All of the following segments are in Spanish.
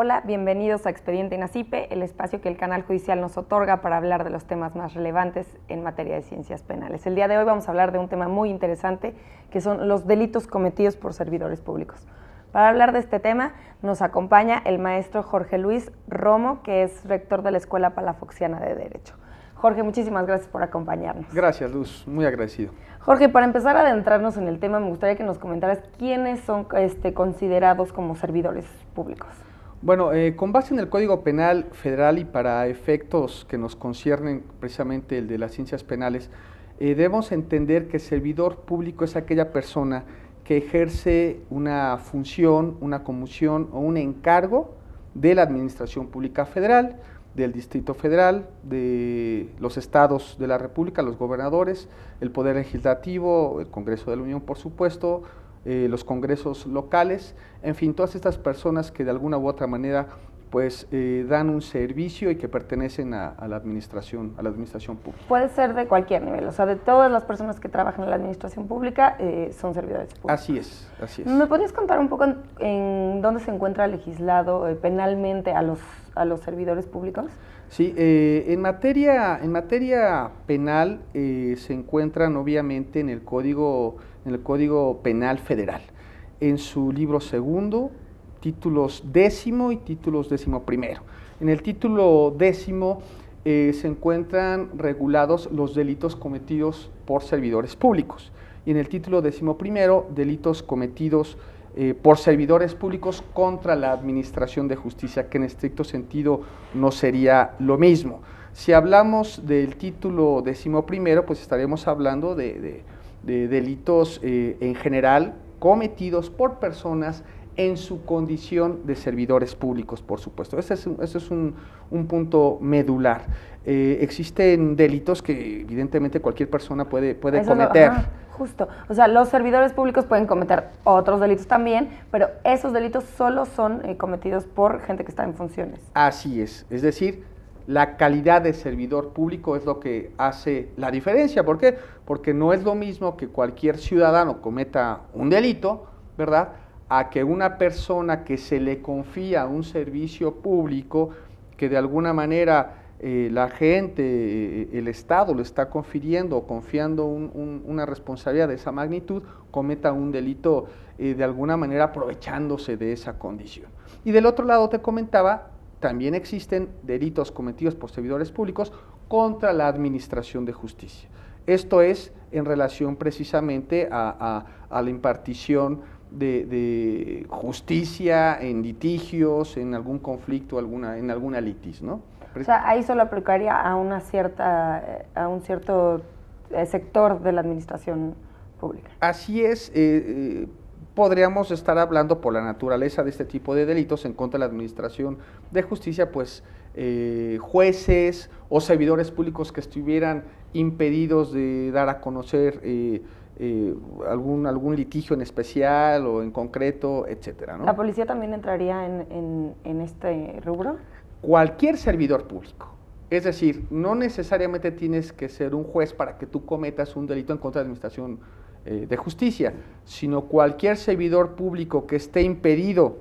Hola, bienvenidos a Expediente INACIPE, el espacio que el canal judicial nos otorga para hablar de los temas más relevantes en materia de ciencias penales. El día de hoy vamos a hablar de un tema muy interesante, que son los delitos cometidos por servidores públicos. Para hablar de este tema nos acompaña el maestro Jorge Luis Romo, que es rector de la Escuela Palafoxiana de Derecho. Jorge, muchísimas gracias por acompañarnos. Gracias, Luz, muy agradecido. Jorge, para empezar a adentrarnos en el tema, me gustaría que nos comentaras quiénes son considerados como servidores públicos. Bueno, con base en el Código Penal Federal y para efectos que nos conciernen precisamente el de las ciencias penales, debemos entender que servidor público es aquella persona que ejerce una función, una comisión o un encargo de la Administración Pública Federal, del Distrito Federal, de los estados de la República, los gobernadores, el Poder Legislativo, el Congreso de la Unión, por supuesto, los congresos locales, en fin, todas estas personas que de alguna u otra manera pues dan un servicio y que pertenecen a la administración pública. Puede ser de cualquier nivel, o sea, de todas las personas que trabajan en la administración pública son servidores públicos. Así es, así es. ¿Me podrías contar un poco en dónde se encuentra legislado penalmente a los servidores públicos? Sí, en materia penal se encuentran obviamente en el Código Penal Federal, en su libro segundo, títulos 10º y títulos 11º. En el título 10º se encuentran regulados los delitos cometidos por servidores públicos y en el título 11º delitos cometidos por servidores públicos contra la administración de justicia, que en estricto sentido no sería lo mismo. Si hablamos del título 11º, pues estaremos hablando de delitos en general cometidos por personas en su condición de servidores públicos, por supuesto. Ese es un punto medular. Existen delitos que evidentemente cualquier persona puede cometer. Justo, o sea, los servidores públicos pueden cometer otros delitos también, pero esos delitos solo son cometidos por gente que está en funciones. Así es decir, la calidad de servidor público es lo que hace la diferencia. ¿Por qué? Porque no es lo mismo que cualquier ciudadano cometa un delito, ¿verdad?, a que una persona que se le confía un servicio público, que de alguna manera la gente, el Estado lo está confiriendo o confiando una responsabilidad de esa magnitud, cometa un delito de alguna manera aprovechándose de esa condición. Y del otro lado te comentaba, también existen delitos cometidos por servidores públicos contra la administración de justicia. Esto es en relación precisamente a la impartición de justicia en litigios, en algún conflicto, en alguna litis, ¿no? O sea, ahí solo aplicaría a un cierto sector de la administración pública. Así es. Podríamos estar hablando por la naturaleza de este tipo de delitos en contra de la administración de justicia, pues jueces o servidores públicos que estuvieran impedidos de dar a conocer algún litigio en especial o en concreto, etcétera, ¿no? ¿La policía también entraría en este rubro? Cualquier servidor público. Es decir, no necesariamente tienes que ser un juez para que tú cometas un delito en contra de la administración de justicia, sino cualquier servidor público que esté impedido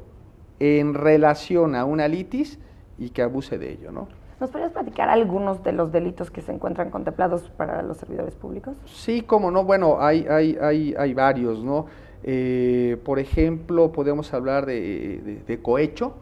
en relación a una litis y que abuse de ello, ¿no? ¿Nos podrías platicar algunos de los delitos que se encuentran contemplados para los servidores públicos? Sí, cómo no, bueno, hay varios, ¿no? Por ejemplo, podemos hablar de cohecho,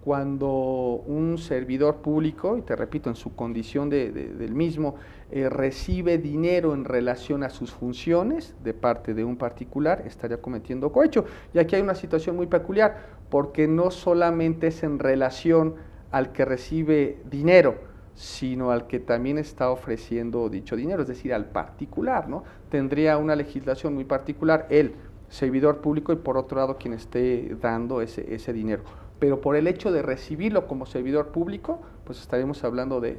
cuando un servidor público, y te repito, en su condición del mismo, recibe dinero en relación a sus funciones de parte de un particular, estaría cometiendo cohecho. Y aquí hay una situación muy peculiar, porque no solamente es en relación al que recibe dinero, sino al que también está ofreciendo dicho dinero, es decir, al particular, ¿no? Tendría una legislación muy particular el servidor público y por otro lado quien esté dando ese dinero. Pero por el hecho de recibirlo como servidor público, pues estaríamos hablando de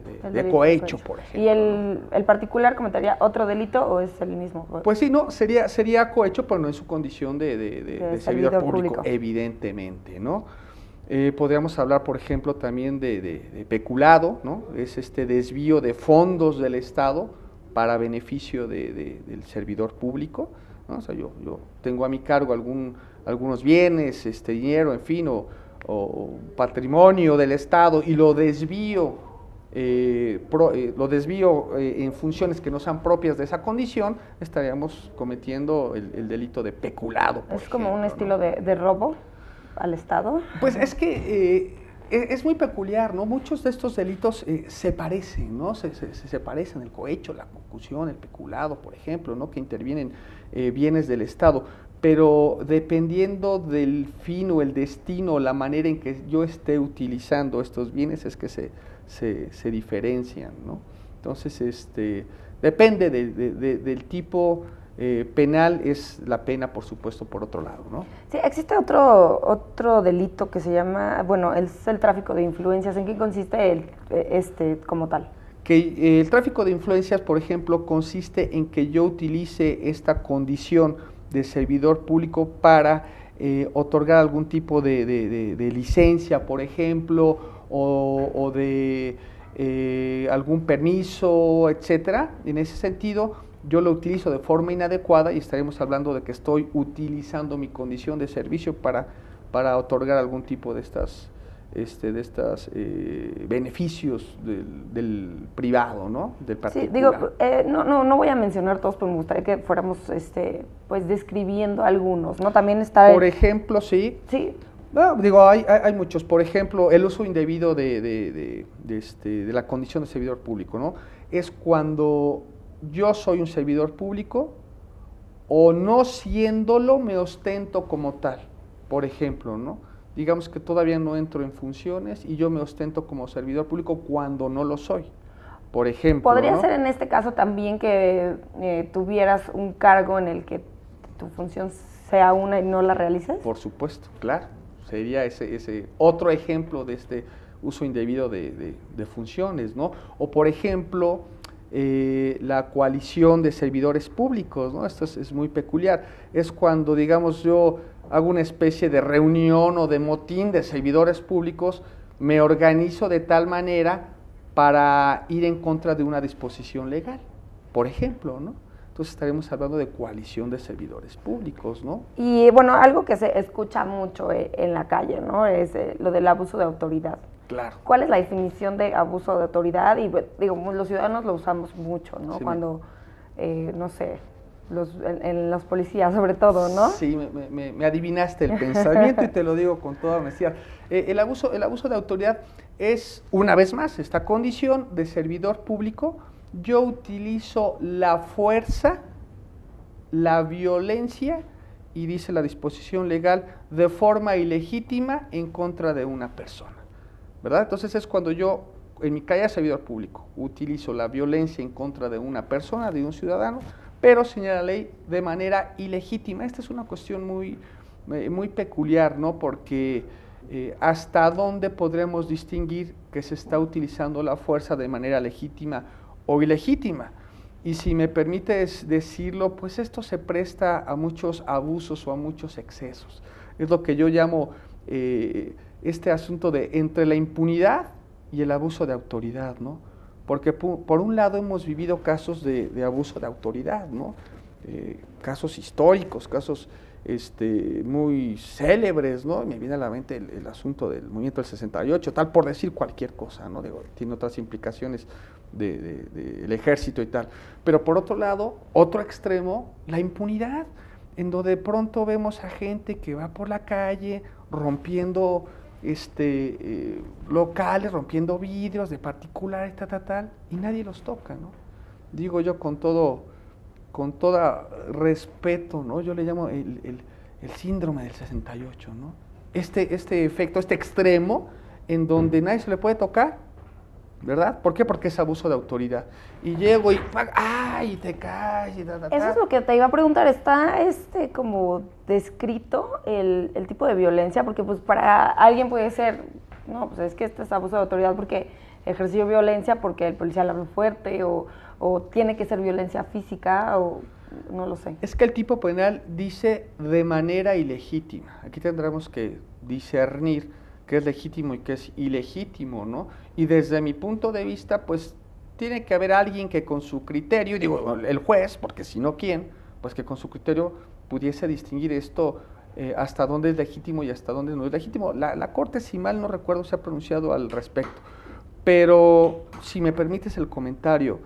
cohecho, por ejemplo. ¿Y el particular cometaría otro delito o es el mismo? Pues sí, no, sería cohecho, pero no en su condición de servidor público, evidentemente, ¿no? Podríamos hablar, por ejemplo, también de peculado, ¿no? Es este desvío de fondos del Estado para beneficio del servidor público, ¿no? O sea, yo tengo a mi cargo algunos bienes, dinero, en fin, o o patrimonio del Estado y lo desvío, en funciones que no sean propias de esa condición, estaríamos cometiendo el delito de peculado. ¿Es como un estilo de robo al Estado? Pues es que es muy peculiar, ¿no? Muchos de estos delitos se parecen, ¿no? Se parecen, el cohecho, la concusión, el peculado, por ejemplo, ¿no? Que intervienen bienes del Estado, pero dependiendo del fin o el destino, la manera en que yo esté utilizando estos bienes es que se diferencian, ¿no? Entonces, depende del tipo penal, es la pena, por supuesto, por otro lado, ¿no? Sí, existe otro delito que se llama, bueno, es el tráfico de influencias. ¿En qué consiste como tal? Que el tráfico de influencias, por ejemplo, consiste en que yo utilice esta condición de servidor público para otorgar algún tipo de licencia, por ejemplo, o de algún permiso, etcétera. En ese sentido, yo lo utilizo de forma inadecuada y estaremos hablando de que estoy utilizando mi condición de servicio para otorgar algún tipo de estas beneficios del privado, ¿no? Del particular. Sí, digo, no voy a mencionar todos, pero me gustaría que fuéramos pues describiendo algunos, ¿no? También está... Por ejemplo, sí. Sí. No, digo, hay muchos. Por ejemplo, el uso indebido de la condición de servidor público, ¿no? Es cuando yo soy un servidor público o no siéndolo me ostento como tal, por ejemplo, ¿no? Digamos que todavía no entro en funciones y yo me ostento como servidor público cuando no lo soy, por ejemplo. ¿Podría ¿no? ser en este caso también que tuvieras un cargo en el que tu función sea una y no la realices? Por supuesto, claro. Sería ese otro ejemplo de este uso indebido de funciones, ¿no? O por ejemplo, la coalición de servidores públicos, ¿no? Esto es muy peculiar. Es cuando, digamos, yo hago una especie de reunión o de motín de servidores públicos, me organizo de tal manera para ir en contra de una disposición legal, por ejemplo, ¿no? Entonces estaremos hablando de coalición de servidores públicos, ¿no? Y bueno, algo que se escucha mucho en la calle, ¿no? Es lo del abuso de autoridad. Claro. ¿Cuál es la definición de abuso de autoridad? Y digo, los ciudadanos lo usamos mucho, ¿no? Sí, cuando, no sé, en los policías sobre todo, ¿no? Sí, me adivinaste el pensamiento y te lo digo con toda honestidad. El abuso de autoridad es, una vez más, esta condición de servidor público. Yo utilizo la fuerza, la violencia, y dice la disposición legal, de forma ilegítima en contra de una persona, ¿verdad? Entonces es cuando yo, en mi calidad de servidor público, utilizo la violencia en contra de una persona, de un ciudadano, pero señala la ley de manera ilegítima. Esta es una cuestión muy peculiar, ¿no? Porque hasta dónde podremos distinguir que se está utilizando la fuerza de manera legítima o ilegítima. Y si me permites decirlo, pues esto se presta a muchos abusos o a muchos excesos. Es lo que yo llamo este asunto de entre la impunidad y el abuso de autoridad, ¿no? Porque por un lado hemos vivido casos de abuso de autoridad, ¿no? Casos históricos, casos muy célebres, ¿no? Me viene a la mente el asunto del movimiento del 68, tal por decir cualquier cosa, ¿no? Digo, tiene otras implicaciones del ejército y tal. Pero por otro lado, otro extremo, la impunidad, en donde de pronto vemos a gente que va por la calle rompiendo locales, rompiendo vidrios de particulares, tal, y nadie los toca, ¿no? Digo yo con todo respeto, ¿no? Yo le llamo el síndrome del 68, ¿no? Este efecto, este extremo, en donde nadie se le puede tocar, ¿verdad? ¿Por qué? Porque es abuso de autoridad. Y llego y ¡ay! Te caes y Eso es lo que te iba a preguntar. ¿Está como descrito el tipo de violencia? Porque pues para alguien puede ser, no, pues es que este es abuso de autoridad porque ejerció violencia porque el policía le habló fuerte o tiene que ser violencia física o no lo sé. Es que el tipo penal dice de manera ilegítima. Aquí tendremos que discernir qué es legítimo y qué es ilegítimo, ¿no? Y desde mi punto de vista, pues tiene que haber alguien que con su criterio, digo, el juez, porque si no, ¿quién? Pues que con su criterio pudiese distinguir esto hasta dónde es legítimo y hasta dónde no es legítimo. La Corte, si mal no recuerdo, se ha pronunciado al respecto. Pero si me permites el comentario,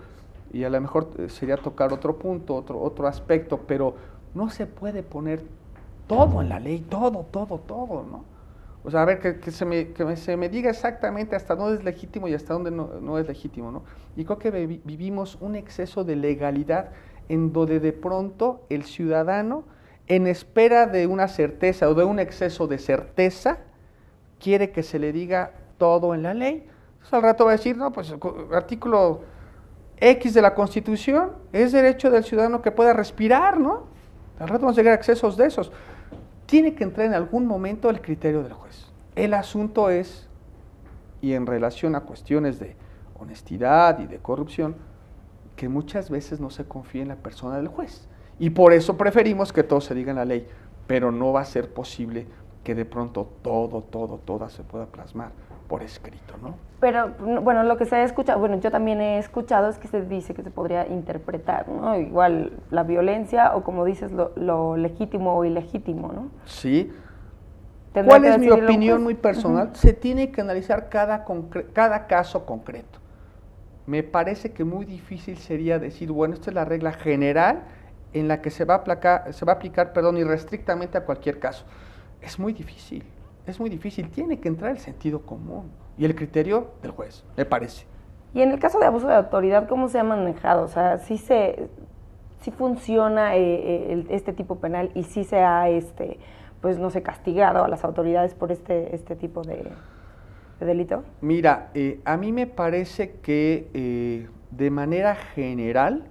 y a lo mejor sería tocar otro punto, otro aspecto, pero no se puede poner todo en la ley, todo, ¿no? O sea, a ver, que se me diga exactamente hasta dónde es legítimo y hasta dónde no es legítimo, ¿no? Y creo que vivimos un exceso de legalidad en donde de pronto el ciudadano, en espera de una certeza o de un exceso de certeza, quiere que se le diga todo en la ley. Entonces al rato va a decir, no, pues artículo X de la Constitución, es derecho del ciudadano que pueda respirar, ¿no? Al rato vamos a llegar a excesos de esos. Tiene que entrar en algún momento el criterio del juez. El asunto es, y en relación a cuestiones de honestidad y de corrupción, que muchas veces no se confía en la persona del juez. Y por eso preferimos que todo se diga en la ley, pero no va a ser posible que de pronto toda se pueda plasmar por escrito, ¿no? Pero, bueno, lo que se ha escuchado, bueno, yo también he escuchado es que se dice que se podría interpretar, ¿no? Igual la violencia o, como dices, lo legítimo o ilegítimo, ¿no? Sí. ¿Cuál es mi opinión muy personal? Uh-huh. Se tiene que analizar cada caso concreto. Me parece que muy difícil sería decir, bueno, esta es la regla general en la que se va a aplicar, irrestrictamente a cualquier caso. Es muy difícil, tiene que entrar el sentido común y el criterio del juez, me parece. Y en el caso de abuso de autoridad, ¿cómo se ha manejado? O sea, ¿sí funciona este tipo penal y sí se ha, pues no sé, castigado a las autoridades por este tipo de delito? Mira, a mí me parece que de manera general,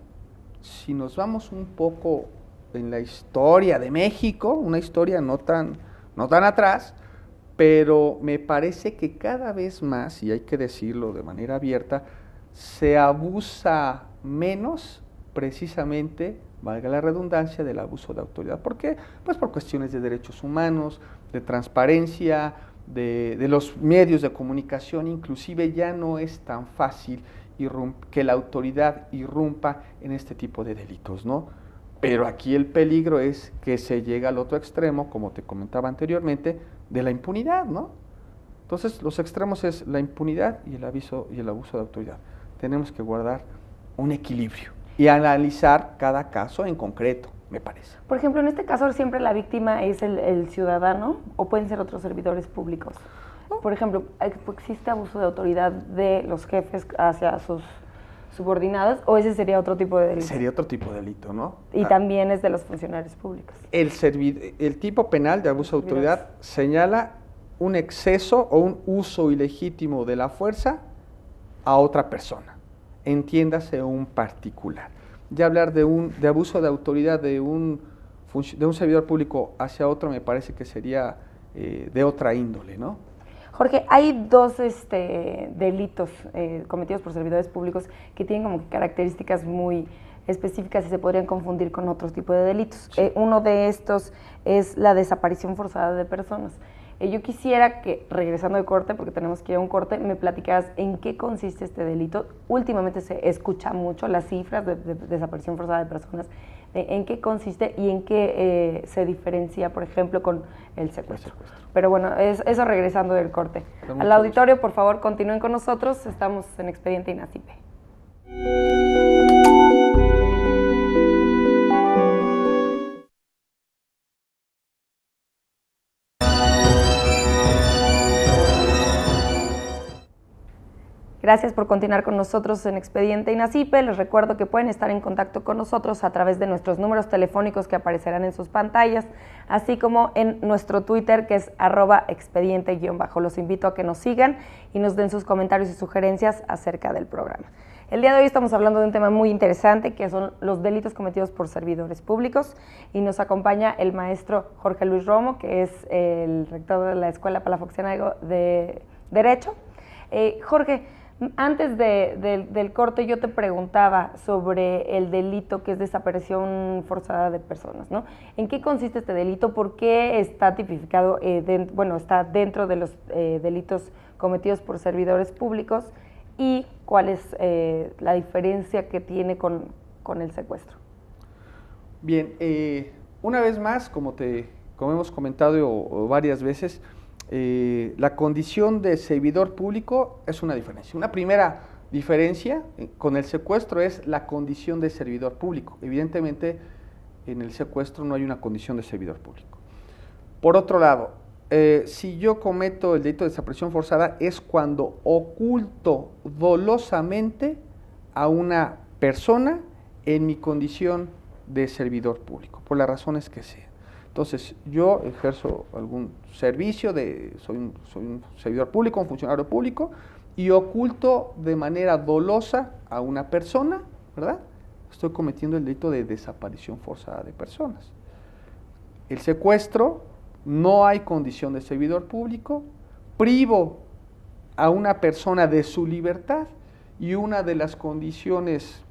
si nos vamos un poco en la historia de México, una historia no tan atrás, pero me parece que cada vez más, y hay que decirlo de manera abierta, se abusa menos precisamente, valga la redundancia, del abuso de autoridad. ¿Por qué? Pues por cuestiones de derechos humanos, de transparencia, de los medios de comunicación. Inclusive ya no es tan fácil que la autoridad irrumpa en este tipo de delitos, ¿no? Pero aquí el peligro es que se llega al otro extremo, como te comentaba anteriormente, de la impunidad, ¿no? Entonces, los extremos es la impunidad y el abuso de autoridad. Tenemos que guardar un equilibrio y analizar cada caso en concreto, me parece. Por ejemplo, en este caso siempre la víctima es el ciudadano o pueden ser otros servidores públicos. Por ejemplo, ¿existe abuso de autoridad de los jefes hacia sus subordinados o ese sería otro tipo de delito? Sería otro tipo de delito, ¿no? Y también es de los funcionarios públicos. El tipo penal de abuso de autoridad señala un exceso o un uso ilegítimo de la fuerza a otra persona, entiéndase un particular. Ya hablar de abuso de autoridad de un servidor público hacia otro me parece que sería de otra índole, ¿no? Jorge, hay dos delitos cometidos por servidores públicos que tienen como que características muy específicas y se podrían confundir con otros tipos de delitos. Sí. Uno de estos es la desaparición forzada de personas. Yo quisiera que, regresando de corte, porque tenemos que ir a un corte, me platicaras en qué consiste este delito. Últimamente se escucha mucho las cifras de desaparición forzada de personas. ¿En qué consiste y en qué se diferencia, por ejemplo, con el secuestro? Pero bueno, eso regresando del corte. Al auditorio, por favor, continúen con nosotros. Estamos en Expediente INACIPE. Gracias por continuar con nosotros en Expediente INACIPE. Les recuerdo que pueden estar en contacto con nosotros a través de nuestros números telefónicos que aparecerán en sus pantallas, así como en nuestro Twitter, que es @expediente_. Los invito a que nos sigan y nos den sus comentarios y sugerencias acerca del programa. El día de hoy estamos hablando de un tema muy interesante, que son los delitos cometidos por servidores públicos, y nos acompaña el maestro Jorge Luis Romo, que es el rector de la Escuela Palafoxiana de Derecho. Jorge, antes del corte yo te preguntaba sobre el delito que es desaparición forzada de personas, ¿no? ¿En qué consiste este delito? ¿Por qué está tipificado, está dentro de los delitos cometidos por servidores públicos? ¿Y cuál es la diferencia que tiene con el secuestro? Bien, una vez más, como te como hemos comentado varias veces, la condición de servidor público es una diferencia. Una primera diferencia con el secuestro es la condición de servidor público. Evidentemente, en el secuestro no hay una condición de servidor público. Por otro lado, si yo cometo el delito de desaparición forzada es cuando oculto dolosamente a una persona en mi condición de servidor público, por las razones que sean. Entonces, yo ejerzo algún servicio, soy un servidor público, un funcionario público, y oculto de manera dolosa a una persona, ¿verdad? Estoy cometiendo el delito de desaparición forzada de personas. El secuestro, no hay condición de servidor público, privo a una persona de su libertad, y una de las condiciones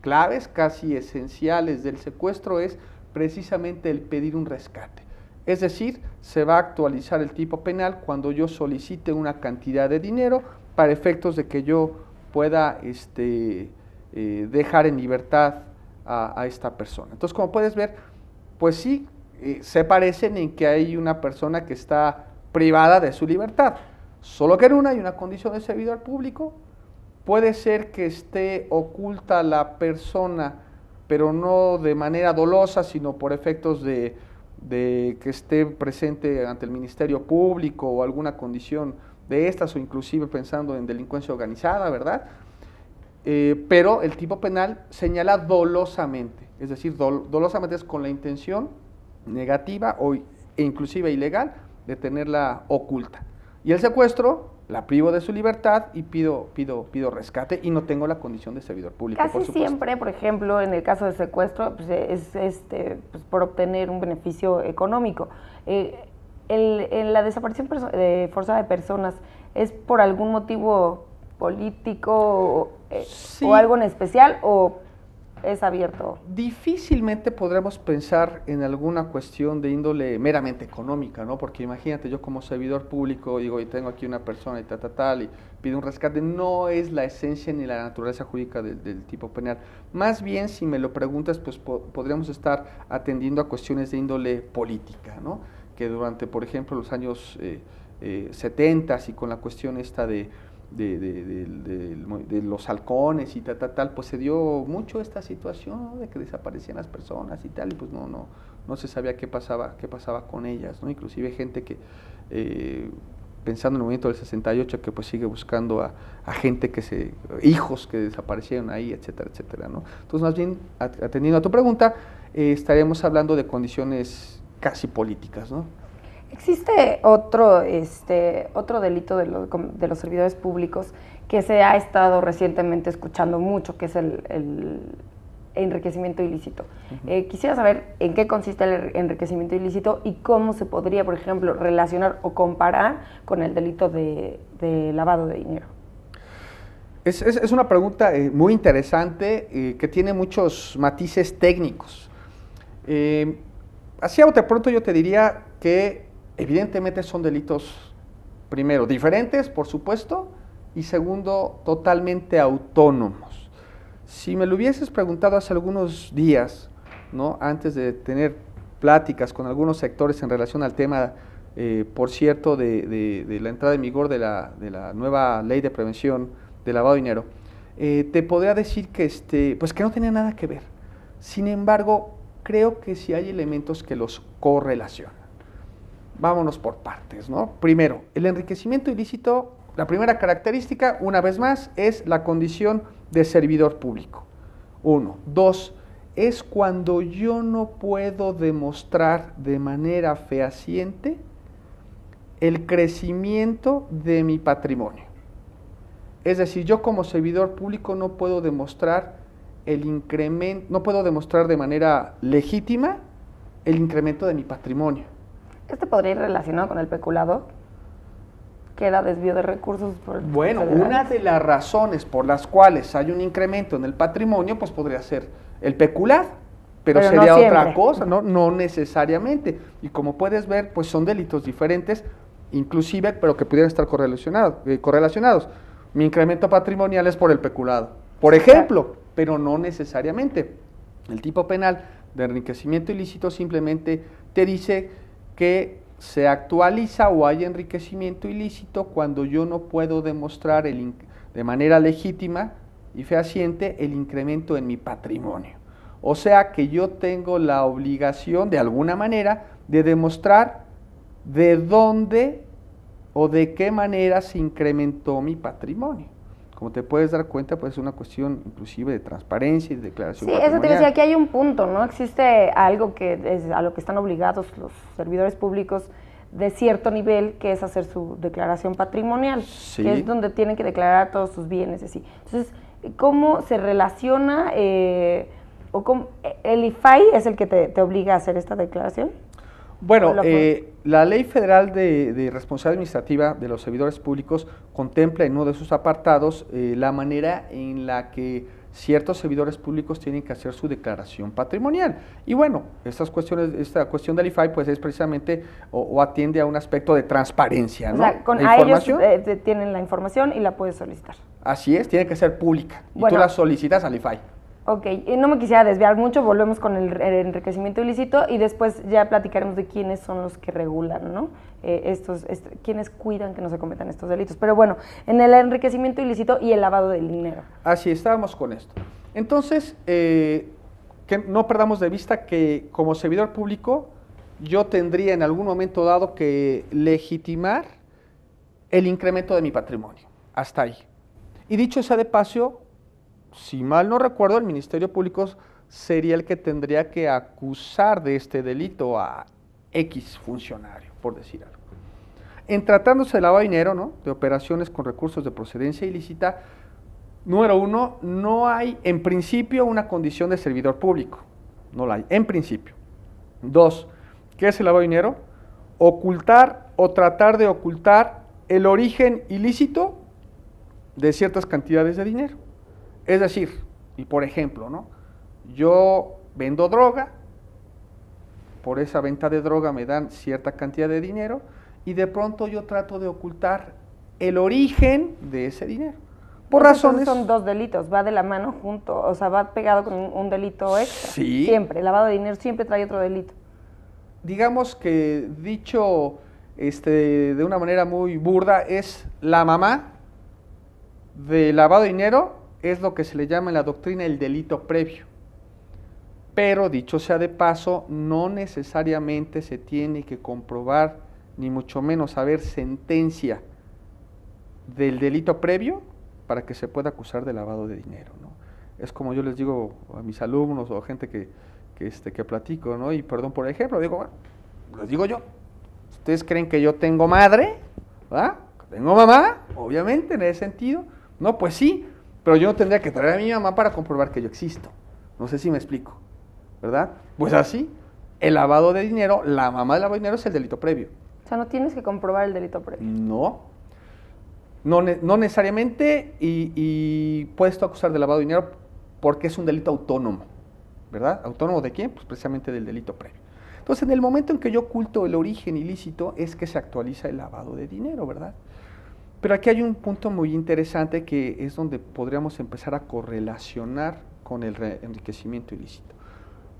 claves, casi esenciales del secuestro es precisamente el pedir un rescate. Es decir, se va a actualizar el tipo penal cuando yo solicite una cantidad de dinero para efectos de que yo pueda dejar en libertad a esta persona. Entonces, como puedes ver, pues sí, se parecen en que hay una persona que está privada de su libertad, solo que en una hay una condición de servidor público. Puede ser que esté oculta la persona, pero no de manera dolosa, sino por efectos de que esté presente ante el Ministerio Público o alguna condición de estas, o inclusive pensando en delincuencia organizada, ¿verdad? Pero el tipo penal señala dolosamente, es decir, dolosamente es con la intención negativa e inclusive ilegal de tenerla oculta. Y el secuestro, la privo de su libertad y pido rescate y no tengo la condición de servidor público. Casi siempre, por ejemplo, en el caso de secuestro, pues es por obtener un beneficio económico. En la desaparición forzada de personas, ¿es por algún motivo político sí, o algo en especial o es abierto? Difícilmente podremos pensar en alguna cuestión de índole meramente económica, ¿no? Porque imagínate, yo como servidor público digo, y tengo aquí una persona y tal, y pido un rescate, no es la esencia ni la naturaleza jurídica del tipo penal. Más bien, si me lo preguntas, pues podríamos estar atendiendo a cuestiones de índole política, ¿no? Que durante, por ejemplo, los años 70 y con la cuestión esta de los halcones y tal, pues se dio mucho esta situación, ¿no? De que desaparecían las personas y tal, y pues no se sabía qué pasaba con ellas, ¿no? Inclusive gente que, pensando en el movimiento del 68, que pues sigue buscando a gente hijos que desaparecieron ahí, etcétera, etcétera, ¿no? Entonces, más bien, atendiendo a tu pregunta, estaremos hablando de condiciones casi políticas, ¿no? Existe otro delito de los servidores públicos que se ha estado recientemente escuchando mucho, que es el enriquecimiento ilícito. Quisiera saber en qué consiste el enriquecimiento ilícito y cómo se podría, por ejemplo, relacionar o comparar con el delito de lavado de dinero. Es una pregunta muy interesante que tiene muchos matices técnicos. Así a bote pronto yo te diría que evidentemente son delitos, primero, diferentes, por supuesto, y segundo, totalmente autónomos. Si me lo hubieses preguntado hace algunos días, ¿no? Antes de tener pláticas con algunos sectores en relación al tema, por cierto, de la entrada en vigor de la nueva ley de prevención de lavado de dinero, te podría decir que, pues que no tenía nada que ver. Sin embargo, creo que sí hay elementos que los correlacionan. Vámonos por partes, ¿no? Primero, el enriquecimiento ilícito, la primera característica, una vez más, es la condición de servidor público. 1. 2. Es cuando yo no puedo demostrar de manera fehaciente el crecimiento de mi patrimonio. Es decir, yo como servidor público no puedo demostrar el incremento, no puedo demostrar de manera legítima el incremento de mi patrimonio. ¿Este podría ir relacionado con el peculado? Que era desvío de recursos. Bueno, una de las razones por las cuales hay un incremento en el patrimonio, pues podría ser el peculado, pero sería no otra cosa, ¿no? No necesariamente. Y como puedes ver, pues son delitos diferentes, inclusive, pero que pudieran estar correlacionados. Mi incremento patrimonial es por el peculado, por ejemplo, pero no necesariamente. El tipo penal de enriquecimiento ilícito simplemente te dice que se actualiza o hay enriquecimiento ilícito cuando yo no puedo demostrar de manera legítima y fehaciente el incremento en mi patrimonio. O sea que yo tengo la obligación, de alguna manera, de demostrar de dónde o de qué manera se incrementó mi patrimonio. Como te puedes dar cuenta, pues es una cuestión inclusive de transparencia y de declaración patrimonial. Sí, eso te decía, aquí hay un punto, ¿no? Existe algo que es a lo que están obligados los servidores públicos de cierto nivel, que es hacer su declaración patrimonial, sí, que es donde tienen que declarar todos sus bienes y así. Entonces, ¿cómo se relaciona o cómo, el IFAI es el que te obliga a hacer esta declaración? Bueno, la Ley Federal de Responsabilidad Administrativa de los Servidores Públicos contempla en uno de sus apartados la manera en la que ciertos servidores públicos tienen que hacer su declaración patrimonial. Y bueno, esta cuestión del IFAI pues es precisamente o atiende a un aspecto de transparencia, ¿no? O sea, a ellos tienen la información y la puedes solicitar. Así es, tiene que ser pública y bueno, tú la solicitas al IFAI. Ok, y no me quisiera desviar mucho, volvemos con el enriquecimiento ilícito y después ya platicaremos de quiénes son los que regulan, ¿no? Quiénes cuidan que no se cometan estos delitos. Pero bueno, en el enriquecimiento ilícito y el lavado del dinero. Así estábamos con esto. Entonces, que no perdamos de vista que como servidor público yo tendría en algún momento dado que legitimar el incremento de mi patrimonio. Hasta ahí. Y dicho sea de paso, si mal no recuerdo, el Ministerio Público sería el que tendría que acusar de este delito a X funcionario, por decir algo. En tratándose de lavado de dinero, ¿no?, de operaciones con recursos de procedencia ilícita, número uno, no hay en principio una condición de servidor público, no la hay, en principio. Dos, ¿qué es el lavado de dinero? Ocultar o tratar de ocultar el origen ilícito de ciertas cantidades de dinero. Es decir, y por ejemplo, ¿no?, yo vendo droga, por esa venta de droga me dan cierta cantidad de dinero y de pronto yo trato de ocultar el origen de ese dinero. Por razones... Son dos delitos, va de la mano junto, o sea, va pegado con un delito extra. Sí. Siempre, el lavado de dinero siempre trae otro delito. Digamos que dicho de una manera muy burda, es la mamá de lavado de dinero, es lo que se le llama en la doctrina el delito previo. Pero, dicho sea de paso, no necesariamente se tiene que comprobar, ni mucho menos haber sentencia del delito previo para que se pueda acusar de lavado de dinero, ¿no? Es como yo les digo a mis alumnos o a gente que platico, ¿no? Y perdón por el ejemplo, digo, bueno, les digo yo, ¿ustedes creen que yo tengo madre? ¿Verdad? ¿Tengo mamá? Obviamente, en ese sentido. No, pues sí, pero yo no tendría que traer a mi mamá para comprobar que yo existo. No sé si me explico, ¿verdad? Pues así, el lavado de dinero, la mamá del lavado de dinero es el delito previo. O sea, no tienes que comprobar el delito previo. No necesariamente, y puedes tú acusar de lavado de dinero porque es un delito autónomo, ¿verdad? ¿Autónomo de quién? Pues precisamente del delito previo. Entonces, en el momento en que yo oculto el origen ilícito es que se actualiza el lavado de dinero, ¿verdad? Pero aquí hay un punto muy interesante que es donde podríamos empezar a correlacionar con el enriquecimiento ilícito.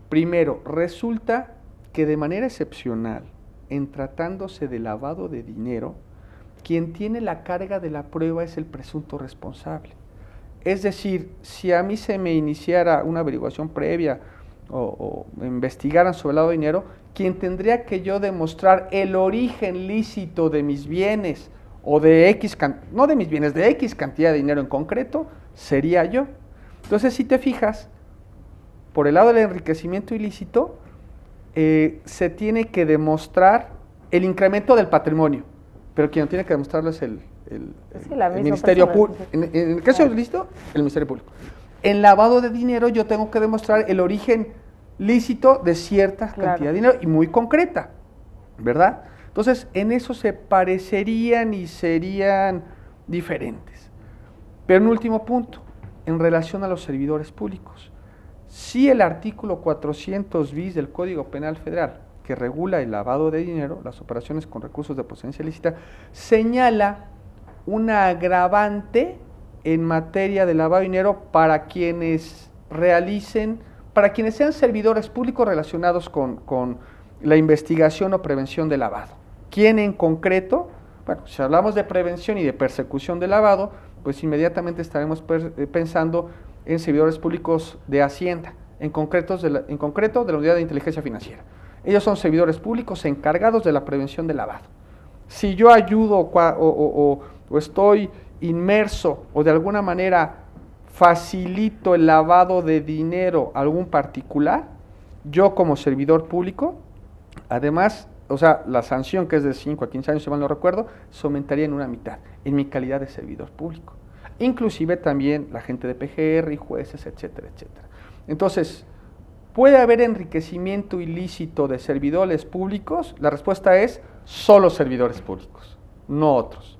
Primero, resulta que de manera excepcional, en tratándose de lavado de dinero, quien tiene la carga de la prueba es el presunto responsable. Es decir, si a mí se me iniciara una averiguación previa o me investigaran sobre el lavado de dinero, quien tendría que yo demostrar el origen lícito de mis bienes o de X, no de mis bienes, de X cantidad de dinero en concreto, sería yo. Entonces, si te fijas, por el lado del enriquecimiento ilícito, se tiene que demostrar el incremento del patrimonio, pero quien tiene que demostrarlo es el Ministerio Público. En el caso del ilícito, el Ministerio Público. En lavado de dinero yo tengo que demostrar el origen lícito de cierta cantidad de dinero y muy concreta, ¿verdad? Entonces, en eso se parecerían y serían diferentes. Pero un último punto, en relación a los servidores públicos. Si el artículo 400 bis del Código Penal Federal, que regula el lavado de dinero, las operaciones con recursos de procedencia ilícita, señala una agravante en materia de lavado de dinero para quienes sean servidores públicos relacionados con la investigación o prevención de lavado. ¿Quién en concreto? Bueno, si hablamos de prevención y de persecución de lavado, pues inmediatamente estaremos pensando en servidores públicos de Hacienda, en concreto de la Unidad de Inteligencia Financiera. Ellos son servidores públicos encargados de la prevención del lavado. Si yo ayudo o estoy inmerso o de alguna manera facilito el lavado de dinero a algún particular, yo como servidor público, además, o sea, la sanción, que es de 5 a 15 años, si mal no recuerdo, se aumentaría en una mitad, en mi calidad de servidor público. Inclusive también la gente de PGR y jueces, etcétera, etcétera. Entonces, ¿puede haber enriquecimiento ilícito de servidores públicos? La respuesta es solo servidores públicos, no otros.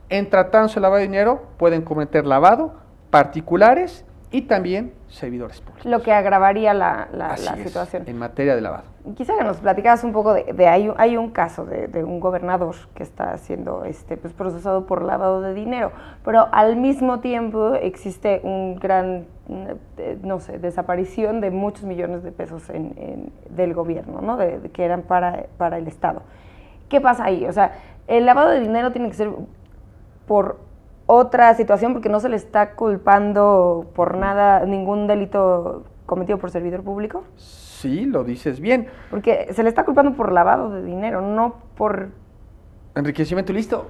En tratándose de lavado de dinero, pueden cometer lavado particulares y también servidores públicos. Lo que agravaría la situación. En materia de lavado. Quisiera que nos platicaras un poco hay un caso de un gobernador que está siendo pues procesado por lavado de dinero, pero al mismo tiempo existe un gran, no sé, desaparición de muchos millones de pesos del gobierno, ¿no? Que eran para el Estado. ¿Qué pasa ahí? O sea, el lavado de dinero tiene que ser por otra situación, porque no se le está culpando por nada, ningún delito cometido por servidor público. Sí, lo dices bien. Porque se le está culpando por lavado de dinero, no por enriquecimiento ilícito.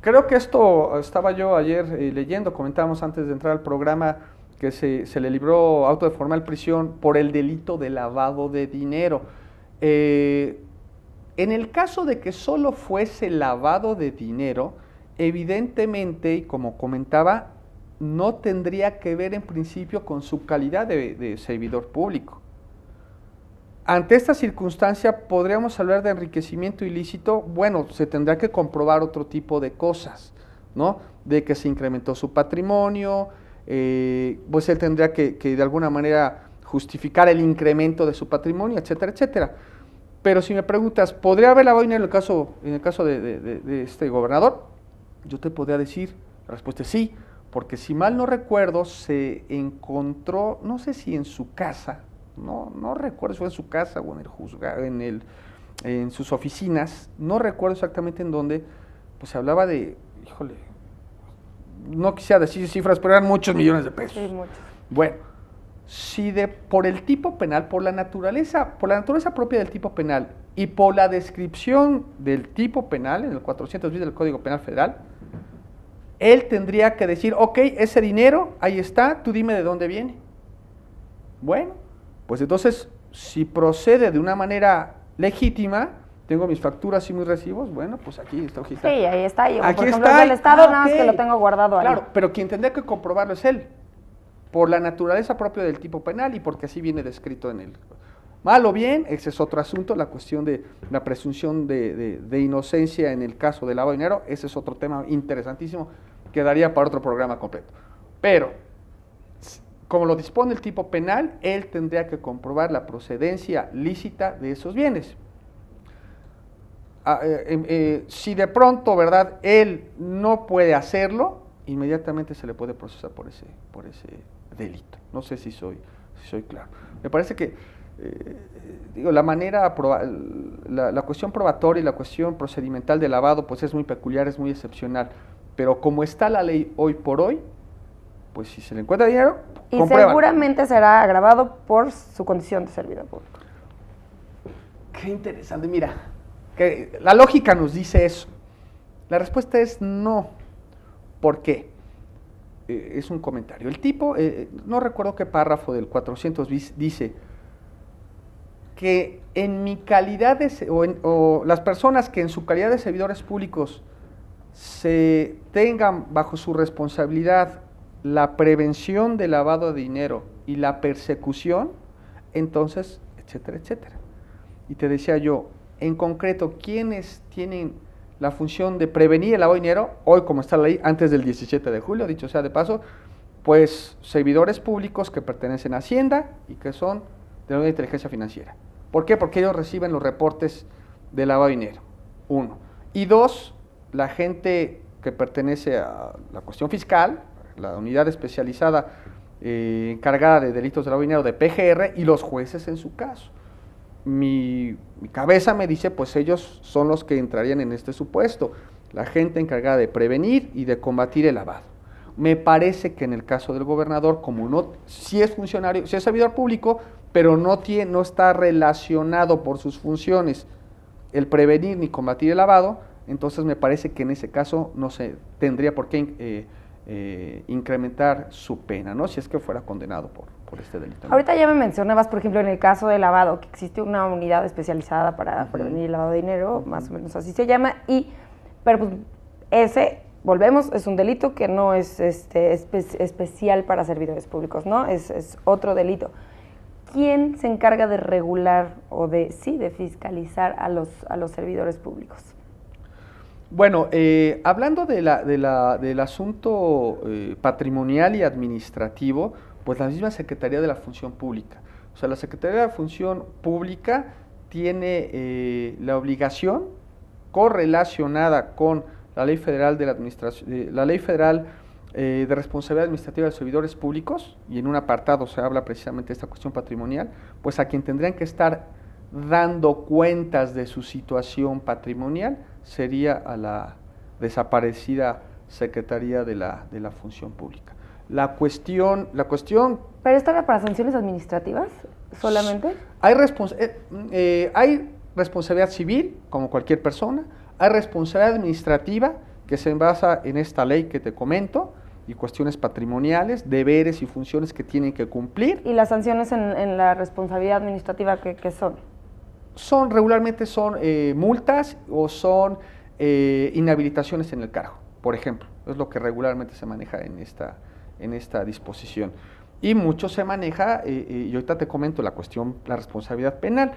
Creo que esto estaba yo ayer leyendo, comentábamos antes de entrar al programa que se le libró auto de formal prisión por el delito de lavado de dinero. En el caso de que solo fuese lavado de dinero, evidentemente, y como comentaba, no tendría que ver en principio con su calidad de servidor público. Ante esta circunstancia, ¿podríamos hablar de enriquecimiento ilícito? Bueno, se tendrá que comprobar otro tipo de cosas, ¿no? De que se incrementó su patrimonio, pues él tendría que de alguna manera justificar el incremento de su patrimonio, etcétera, etcétera. Pero si me preguntas, ¿podría haber lavado dinero en el caso de este gobernador? Yo te podría decir, la respuesta es sí, porque si mal no recuerdo, se encontró, no sé si en su casa, no recuerdo si fue en su casa o en el juzgado, en sus oficinas, no recuerdo exactamente en dónde, pues se hablaba de, híjole, no quisiera decir cifras, pero eran muchos millones de pesos. Sí, muchos. Bueno, si por el tipo penal, por la naturaleza propia del tipo penal y por la descripción del tipo penal en el 400 bis del Código Penal Federal, él tendría que decir, ok, ese dinero, ahí está, tú dime de dónde viene. Bueno, pues entonces, si procede de una manera legítima, tengo mis facturas y mis recibos, bueno, pues aquí está. Sí, ahí está. Yo, aquí por ejemplo, está. del Estado, nada más que lo tengo guardado ahí. Claro, pero quien tendría que comprobarlo es él, por la naturaleza propia del tipo penal y porque así viene descrito en él. Mal o bien, ese es otro asunto, la cuestión de la presunción de inocencia en el caso del lavado de dinero, ese es otro tema interesantísimo que daría para otro programa completo. Pero, como lo dispone el tipo penal, él tendría que comprobar la procedencia lícita de esos bienes. Si de pronto, ¿verdad?, él no puede hacerlo, inmediatamente se le puede procesar por ese delito. No sé si soy claro. Me parece que la cuestión probatoria y la cuestión procedimental de lavado pues es muy peculiar, es muy excepcional, pero como está la ley hoy por hoy, pues si se le encuentra dinero, y comprueban. Seguramente será agravado por su condición de servidor público. Qué interesante, mira, que la lógica nos dice eso. La respuesta es no. ¿Por qué? Es un comentario. El tipo, no recuerdo qué párrafo del 400 bis dice que en mi calidad o las personas que en su calidad de servidores públicos se tengan bajo su responsabilidad la prevención del lavado de dinero y la persecución, entonces, etcétera, etcétera. Y te decía yo, en concreto, ¿quiénes tienen la función de prevenir el lavado de dinero? Hoy, como está la ley, antes del 17 de julio, dicho sea de paso, pues servidores públicos que pertenecen a Hacienda y que son de la Unidad de Inteligencia Financiera. ¿Por qué? Porque ellos reciben los reportes de lavado de dinero, uno. Y dos, la gente que pertenece a la cuestión fiscal, la unidad especializada encargada de delitos de lavado de dinero de PGR y los jueces en su caso. mi cabeza me dice, pues ellos son los que entrarían en este supuesto, la gente encargada de prevenir y de combatir el lavado. Me parece que en el caso del gobernador, como no, sí es funcionario, sí es servidor público, pero no está relacionado por sus funciones el prevenir ni combatir el lavado, entonces me parece que en ese caso no se tendría por qué incrementar su pena, ¿no? Si es que fuera condenado por este delito, ¿no? Ahorita ya me mencionabas, por ejemplo, en el caso de lavado, que existe una unidad especializada para prevenir el lavado de dinero, más o menos así se llama, pero pues ese, volvemos, es un delito que no es especial para servidores públicos, ¿no? Es otro delito. ¿Quién se encarga de regular o de fiscalizar a los servidores públicos? Bueno, hablando del asunto patrimonial y administrativo, pues la misma Secretaría de la Función Pública. O sea, la Secretaría de la Función Pública tiene la obligación correlacionada con la Ley Federal de la Administración, la Ley Federal de Responsabilidad Administrativa de los Servidores Públicos, y en un apartado se habla precisamente de esta cuestión patrimonial, pues a quien tendrían que estar dando cuentas de su situación patrimonial sería a la desaparecida Secretaría de la Función Pública. La cuestión... ¿Pero esto era para sanciones administrativas solamente? Hay responsabilidad civil, como cualquier persona, hay responsabilidad administrativa, que se basa en esta ley que te comento, y cuestiones patrimoniales, deberes y funciones que tienen que cumplir. ¿Y las sanciones en la responsabilidad administrativa qué son? Regularmente son multas o son inhabilitaciones en el cargo, por ejemplo. Es lo que regularmente se maneja en esta disposición. Y mucho se maneja, y ahorita te comento la responsabilidad penal,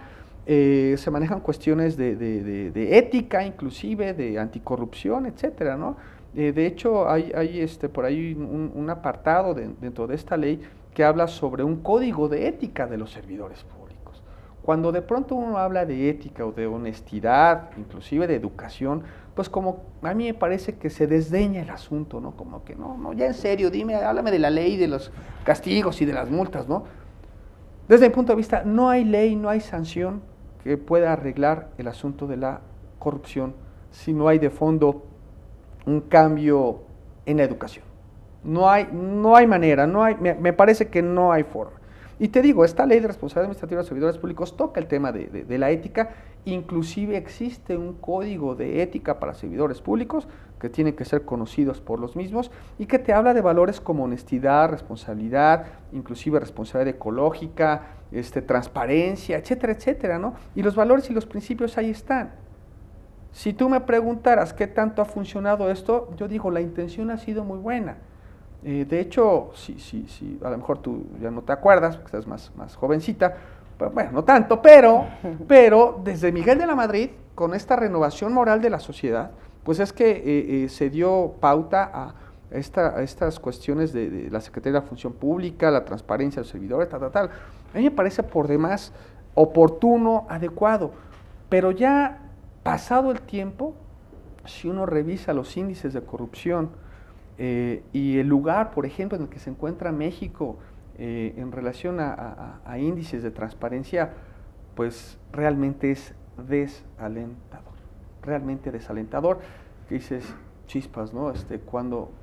se manejan cuestiones de ética, inclusive, de anticorrupción, etcétera, ¿no? De hecho, hay por ahí un apartado dentro de esta ley que habla sobre un código de ética de los servidores públicos. Cuando de pronto uno habla de ética o de honestidad, inclusive de educación, pues como a mí me parece que se desdeña el asunto, ¿no? Como que no, ya en serio, háblame de la ley, de los castigos y de las multas, ¿no? Desde mi punto de vista, no hay ley, no hay sanción que pueda arreglar el asunto de la corrupción si no hay de fondo un cambio en la educación. No hay manera, me parece que no hay forma. Y te digo, esta ley de responsabilidad administrativa de los servidores públicos toca el tema de la ética, inclusive existe un código de ética para servidores públicos que tienen que ser conocidos por los mismos y que te habla de valores como honestidad, responsabilidad, inclusive responsabilidad ecológica, transparencia, etcétera, etcétera, ¿no? Y los valores y los principios ahí están. Si tú me preguntaras qué tanto ha funcionado esto, yo digo, la intención ha sido muy buena. De hecho, si a lo mejor tú ya no te acuerdas, porque estás más jovencita, pues, bueno, no tanto, pero desde Miguel de la Madrid, con esta renovación moral de la sociedad, pues es que se dio pauta a estas cuestiones de la Secretaría de la Función Pública, la transparencia de los servidores, tal. A mí me parece por demás oportuno, adecuado, pero ya pasado el tiempo, si uno revisa los índices de corrupción y el lugar, por ejemplo, en el que se encuentra México en relación a índices de transparencia, pues realmente es realmente desalentador, que dices, chispas, ¿no?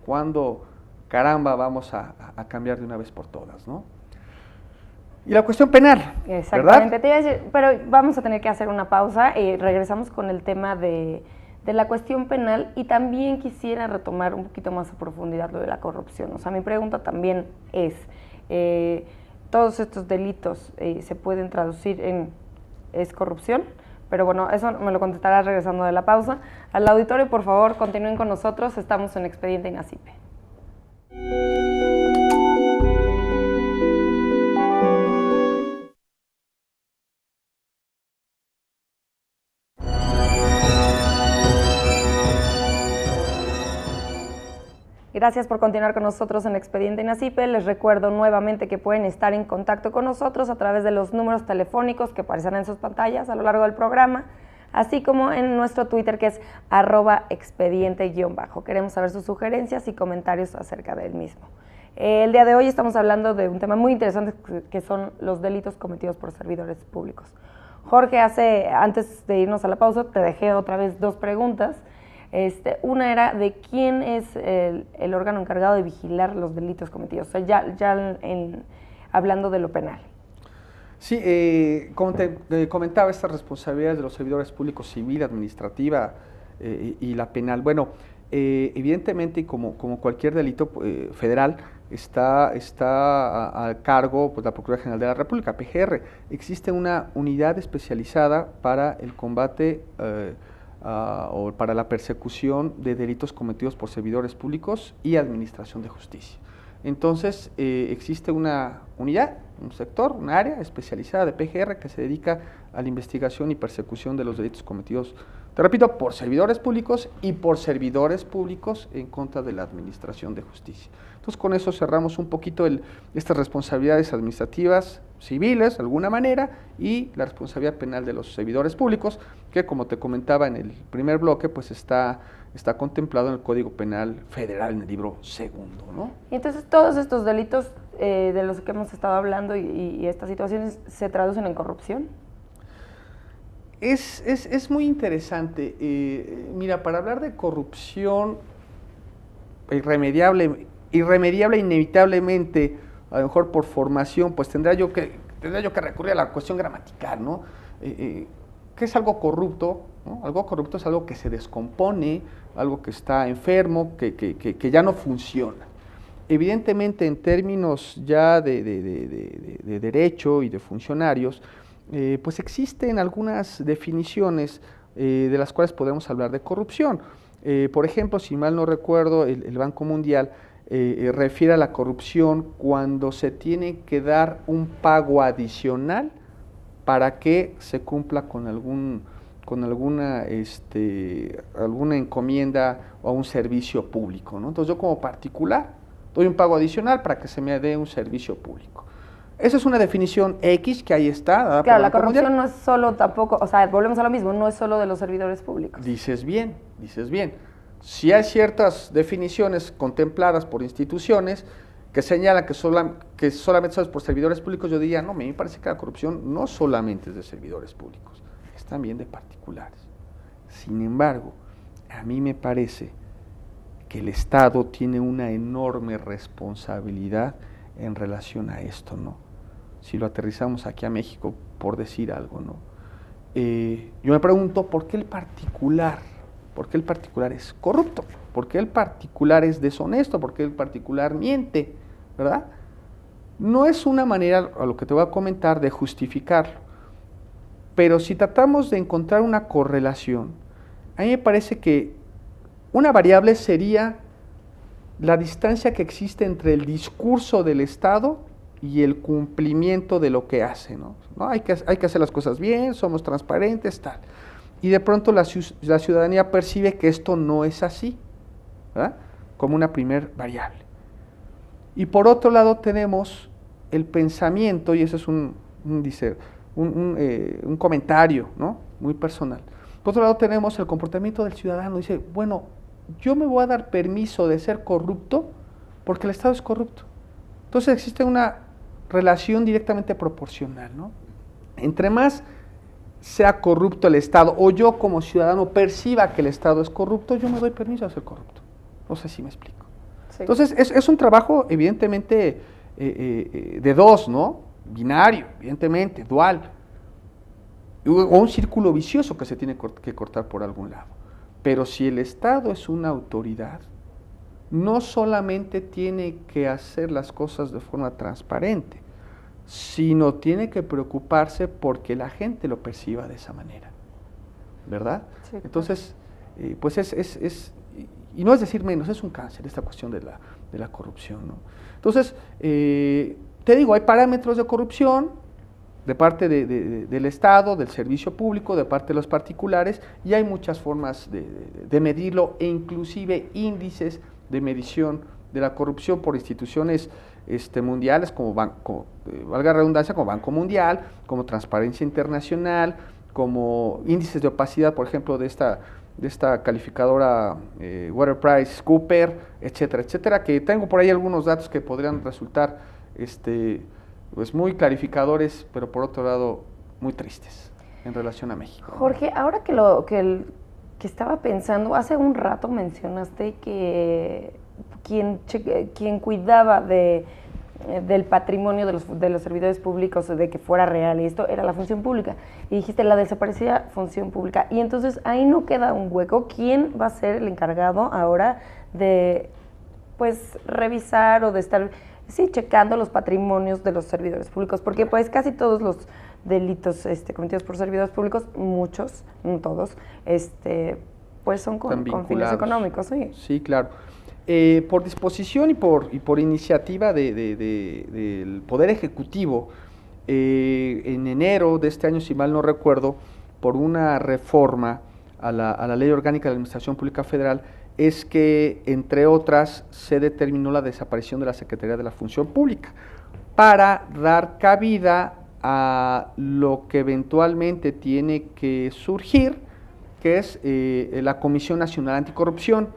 ¿Cuándo caramba vamos a cambiar de una vez por todas, ¿no? Y la cuestión penal, exactamente, ¿verdad? te iba a decir, pero vamos a tener que hacer una pausa y regresamos con el tema de la cuestión penal, y también quisiera retomar un poquito más a profundidad lo de la corrupción. O sea, mi pregunta también es, ¿todos estos delitos se pueden traducir es corrupción? Pero bueno, eso me lo contestarás regresando de la pausa. Al auditorio, por favor, continúen con nosotros, estamos en Expediente INACIPE. Gracias por continuar con nosotros en Expediente INACIPE. Les recuerdo nuevamente que pueden estar en contacto con nosotros a través de los números telefónicos que aparecen en sus pantallas a lo largo del programa, así como en nuestro Twitter, que es @expediente_. Queremos saber sus sugerencias y comentarios acerca del mismo. El día de hoy estamos hablando de un tema muy interesante que son los delitos cometidos por servidores públicos. Jorge, antes de irnos a la pausa, te dejé otra vez 2 preguntas. Una era de quién es el órgano encargado de vigilar los delitos cometidos, o sea, hablando de lo penal. Sí, como te comentaba, estas responsabilidades de los servidores públicos, civil, administrativa y la penal. Bueno, evidentemente, como cualquier delito federal, está a cargo pues, la Procuraduría General de la República, PGR. Existe una unidad especializada para el combate o para la persecución de delitos cometidos por servidores públicos y administración de justicia. Entonces, existe una unidad, un sector, un área especializada de PGR que se dedica a la investigación y persecución de los delitos cometidos, te repito, por servidores públicos y por servidores públicos en contra de la administración de justicia. Entonces, con eso cerramos un poquito estas responsabilidades administrativas, civiles, de alguna manera, y la responsabilidad penal de los servidores públicos, que como te comentaba en el primer bloque, pues está contemplado en el Código Penal Federal, en el libro segundo, ¿no? Y entonces todos estos delitos de los que hemos estado hablando y estas situaciones se traducen en corrupción. Es muy interesante. Mira, para hablar de corrupción irremediable, inevitablemente, a lo mejor por formación, pues tendría yo que recurrir a la cuestión gramatical, ¿no? ¿Qué es algo corrupto? ¿No? Algo corrupto es algo que se descompone, algo que está enfermo, que ya no funciona. Evidentemente, en términos ya de derecho y de funcionarios, pues existen algunas definiciones de las cuales podemos hablar de corrupción. Por ejemplo, si mal no recuerdo, el Banco Mundial refiere a la corrupción cuando se tiene que dar un pago adicional para que se cumpla con alguna encomienda o un servicio público, ¿no? Entonces yo como particular doy un pago adicional para que se me dé un servicio público. Esa es una definición X que ahí está. Claro, la corrupción no es solo tampoco, o sea, volvemos a lo mismo, no es solo de los servidores públicos. Dices bien. Si hay ciertas definiciones contempladas por instituciones que señalan que solamente son por servidores públicos, yo diría, no, me parece que la corrupción no solamente es de servidores públicos, es también de particulares. Sin embargo, a mí me parece que el Estado tiene una enorme responsabilidad en relación a esto, ¿no? Si lo aterrizamos aquí a México, por decir algo, ¿no? Yo me pregunto, ¿por qué el particular es corrupto? ¿Por qué el particular es deshonesto? ¿Por qué el particular miente? ¿Verdad? No es una manera, a lo que te voy a comentar, de justificarlo, pero si tratamos de encontrar una correlación, a mí me parece que una variable sería la distancia que existe entre el discurso del Estado y el cumplimiento de lo que hace, ¿no? Hay que hacer las cosas bien, somos transparentes, tal. Y de pronto la ciudadanía percibe que esto no es así, ¿verdad? Como una primer variable. Y por otro lado tenemos el pensamiento, y eso es un comentario, ¿no? Muy personal. Por otro lado tenemos el comportamiento del ciudadano, dice, bueno, yo me voy a dar permiso de ser corrupto porque el Estado es corrupto. Entonces existe una relación directamente proporcional, ¿no? Entre más sea corrupto el Estado o yo como ciudadano perciba que el Estado es corrupto, yo me doy permiso de ser corrupto. No sé si me explico. Sí. Entonces es un trabajo evidentemente de dos, ¿no? Binario, evidentemente, dual. O un círculo vicioso que se tiene que cortar por algún lado. Pero si el Estado es una autoridad, no solamente tiene que hacer las cosas de forma transparente, sino tiene que preocuparse porque la gente lo perciba de esa manera, ¿verdad? Sí, claro. Entonces, pues y no es decir menos, es un cáncer esta cuestión de la corrupción, ¿no? Entonces, te digo, hay parámetros de corrupción de parte del Estado, del servicio público, de parte de los particulares, y hay muchas formas de medirlo, e inclusive índices de medición de la corrupción por instituciones mundiales, como valga la redundancia, como Banco Mundial, como Transparencia Internacional, como índices de opacidad, por ejemplo, de esta calificadora WaterPriceCoopers, etcétera, etcétera, que tengo por ahí algunos datos que podrían resultar pues muy clarificadores, pero por otro lado muy tristes. en relación a México. Jorge, ahora que estaba pensando, hace un rato mencionaste que quien cuidaba del patrimonio de los servidores públicos, de que fuera real, y esto era la función pública. Y dijiste la desaparecida función pública. Y entonces ahí no queda un hueco. ¿Quién va a ser el encargado ahora de, pues, revisar o de estar, sí, checando los patrimonios de los servidores públicos? Porque pues casi todos los delitos cometidos por servidores públicos, muchos, no todos, pues son con fines económicos. Sí, sí, claro. Por disposición y por iniciativa del Poder Ejecutivo, en enero de este año, si mal no recuerdo, por una reforma a la Ley Orgánica de la Administración Pública Federal, es que, entre otras, se determinó la desaparición de la Secretaría de la Función Pública para dar cabida a lo que eventualmente tiene que surgir, que es la Comisión Nacional Anticorrupción.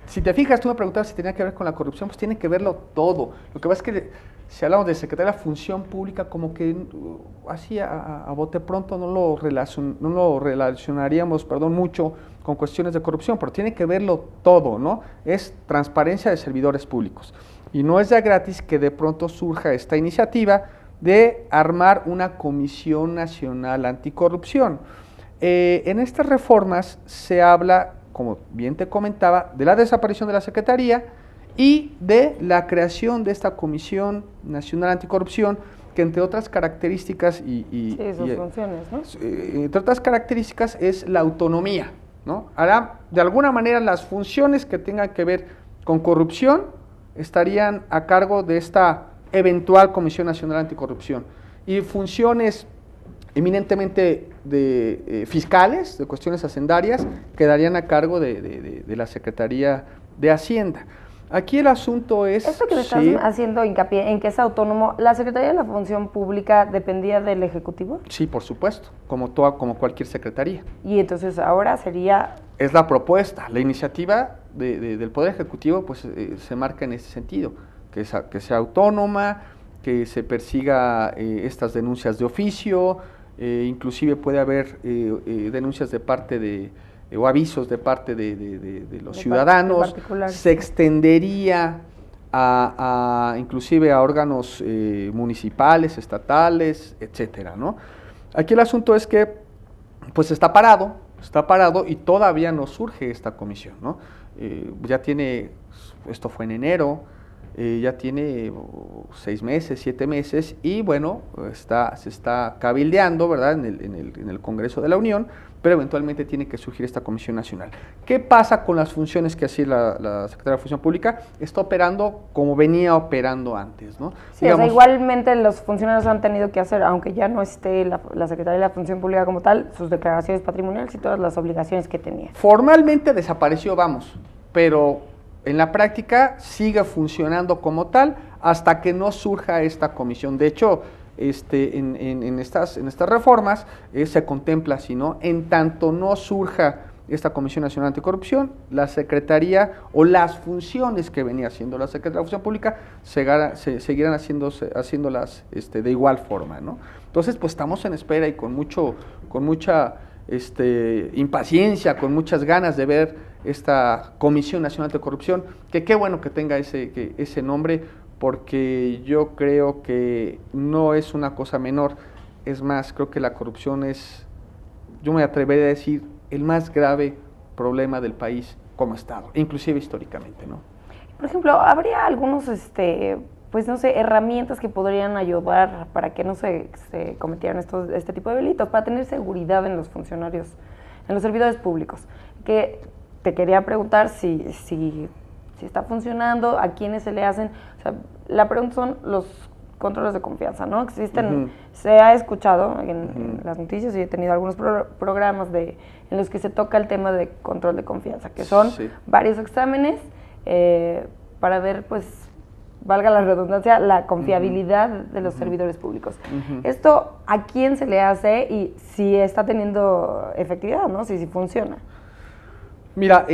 Si te fijas, tú me preguntabas si tenía que ver con la corrupción, pues tiene que verlo todo. Lo que pasa es que si hablamos de Secretaría de la Función Pública, como que así a bote pronto no lo relacionaríamos mucho con cuestiones de corrupción, pero tiene que verlo todo, ¿no? Es transparencia de servidores públicos. Y no es ya gratis que de pronto surja esta iniciativa de armar una Comisión Nacional Anticorrupción. En estas reformas se habla, como bien te comentaba, de la desaparición de la Secretaría y de la creación de esta Comisión Nacional Anticorrupción, que entre otras características funciones, ¿no? Entre otras características es la autonomía, ¿no? Hará, de alguna manera, las funciones que tengan que ver con corrupción estarían a cargo de esta eventual Comisión Nacional Anticorrupción, y funciones eminentemente fiscales, de cuestiones hacendarias, quedarían a cargo de la Secretaría de Hacienda. Aquí el asunto es... Esto que le estás haciendo hincapié en que es autónomo, ¿la Secretaría de la Función Pública dependía del Ejecutivo? Sí, por supuesto, como cualquier secretaría. Y entonces ahora sería... Es la propuesta, la iniciativa del Poder Ejecutivo pues se marca en ese sentido, que sea autónoma, que se persiga estas denuncias de oficio, inclusive puede haber denuncias de parte o avisos de parte de los ciudadanos, se extendería inclusive a órganos municipales, estatales, etcétera, ¿no? Aquí el asunto es que pues está parado y todavía no surge esta comisión, ¿no? Esto fue en enero, ya tiene 6 meses, 7 meses, y bueno, se está cabildeando, ¿verdad?, en el Congreso de la Unión, pero eventualmente tiene que surgir esta Comisión Nacional. ¿Qué pasa con las funciones que hacía la Secretaría de la Función Pública? Está operando como venía operando antes, ¿no? Sí, digamos, o sea, igualmente los funcionarios han tenido que hacer, aunque ya no esté la Secretaría de la Función Pública como tal, sus declaraciones patrimoniales y todas las obligaciones que tenía. Formalmente desapareció, pero en la práctica sigue funcionando como tal hasta que no surja esta comisión. De hecho, en estas reformas se contempla así, ¿no? En tanto no surja esta Comisión Nacional Anticorrupción, la Secretaría o las funciones que venía haciendo la Secretaría de la Función Pública seguirán haciéndolas de igual forma, ¿no? Entonces, pues estamos en espera y con mucha impaciencia, con muchas ganas de ver esta Comisión Nacional Anticorrupción, que qué bueno que tenga ese nombre, porque yo creo que no es una cosa menor. Es más, creo que la corrupción es, yo me atrevería a decir, el más grave problema del país como Estado, inclusive históricamente, ¿no? Por ejemplo, ¿habría algunos, pues no sé, herramientas que podrían ayudar para que no se cometieran este tipo de delitos, para tener seguridad en los funcionarios, en los servidores públicos? Que te quería preguntar si está funcionando, a quiénes se le hacen. O sea, la pregunta son los controles de confianza, ¿no? Existen, se ha escuchado en las noticias y he tenido algunos programas en los que se toca el tema de control de confianza, que son varios exámenes para ver, pues, valga la redundancia, la confiabilidad de los servidores públicos. ¿Esto a quién se le hace y si está teniendo efectividad, ¿no? Si funciona? Mira,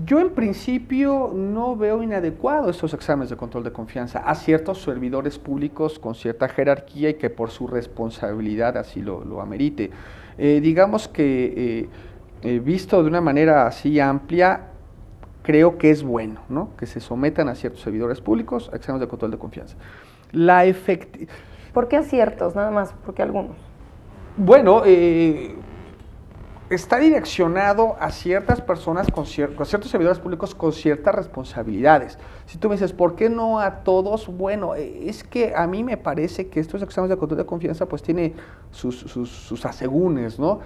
yo en principio no veo inadecuado estos exámenes de control de confianza a ciertos servidores públicos con cierta jerarquía y que por su responsabilidad así lo amerite. Digamos que visto de una manera así amplia, creo que es bueno, ¿no?, que se sometan a ciertos servidores públicos a exámenes de control de confianza. ¿Por qué a ciertos? Nada más, porque algunos. Bueno, está direccionado a ciertas personas con ciertos servidores públicos con ciertas responsabilidades. Si tú me dices, ¿por qué no a todos? Bueno, es que a mí me parece que estos exámenes de control de confianza pues tiene sus asegúnes, ¿no?